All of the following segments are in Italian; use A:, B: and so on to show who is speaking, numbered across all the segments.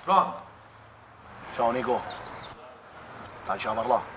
A: Pronto?
B: Ciao Nico. Facciamo parlare.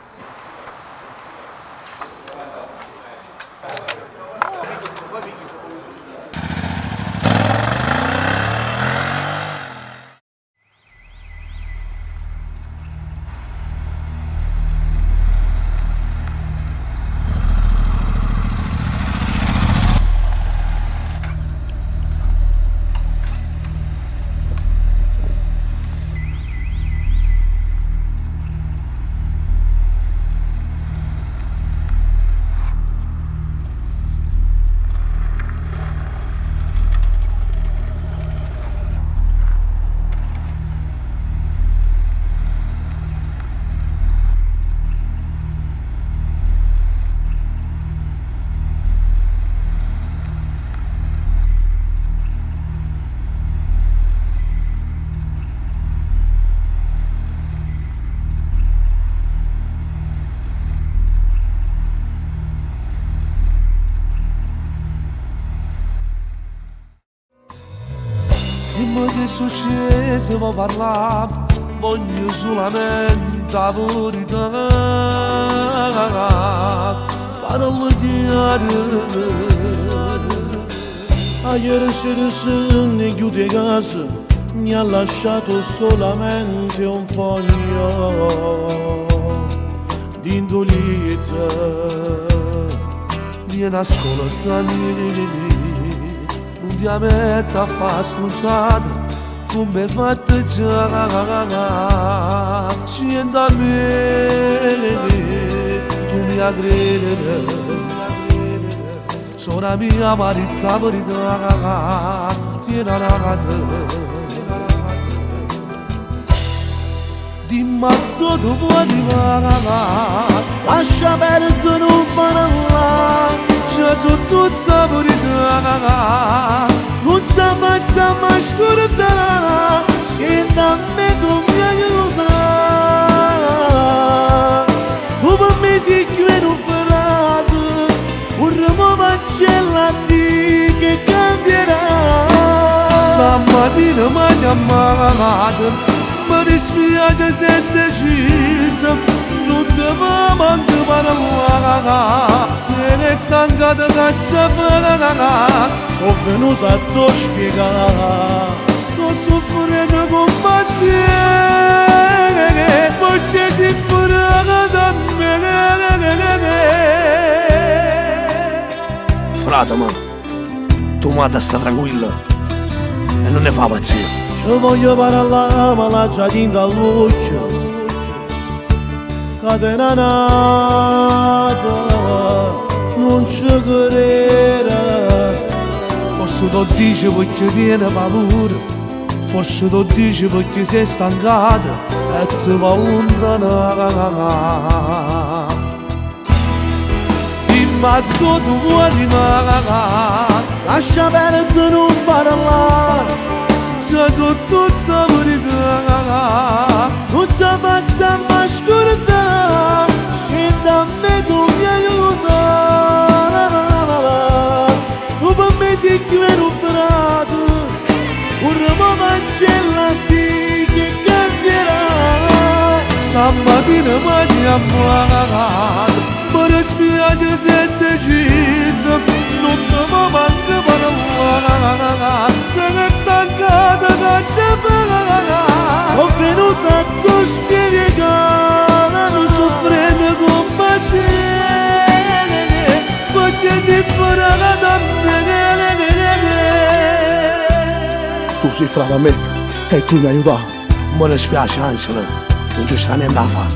C: Dimmi che è successo, vuoi parlare, voglio solamente la verità. Parlo chiaro.
D: Ieri sera se ne chiude casa, mi ha lasciato solamente un foglio di indolita.
C: Vieni ascoltami. Non ti metta a fare stronzate come fatte già. Siendo a me, tu mi credere. Sono mia verità, tieni a te. Dimmi dove vuoi arrivare,
D: Lascia perdere un parlare,
C: c'è tutta verità.
D: non ci facciamo scordare, se da me tu mi aiuta. Tu per me sei più inoperato, vorremmo facciamo che cambierà.
C: Stamattina mi ha chiamato, mi dispiace se è deciso, non ti va manco parlare, se ne stanca di caccia.
D: Sono venuto a te spiegare,
C: Sto soffrendo con te, perché si fuori da me.
B: Frate, man, tu mata sta tranquillo e non ne fa pazzia.
D: ci voglio parlare ma la già tinta all'occhio, catena nata, non ci credere.
C: Forse tu dici perché tieni paura, forse tu dici perché sei stancata e ti va allontanare. Dimmi dove vuoi arrivare,
D: Lascia perdere un parlare,
C: c'è tutta verità.
D: non ci facciamo scordare, se da me tu mi aiuta. Tu per me sei più inoperato, vorremmo facciamo che cambierà.
C: Stamattina mi ha chiamato, mi dispiace se è deciso, non ti va manco parlare, se ne è stancata da già.
D: Sono venuto a te spiegare,
C: Sto soffrendo con te, perché si fuori da me.
B: Tu sei frate a me e tu mi aiuta. Mi dispiace Angela, non ci sta niente da fare.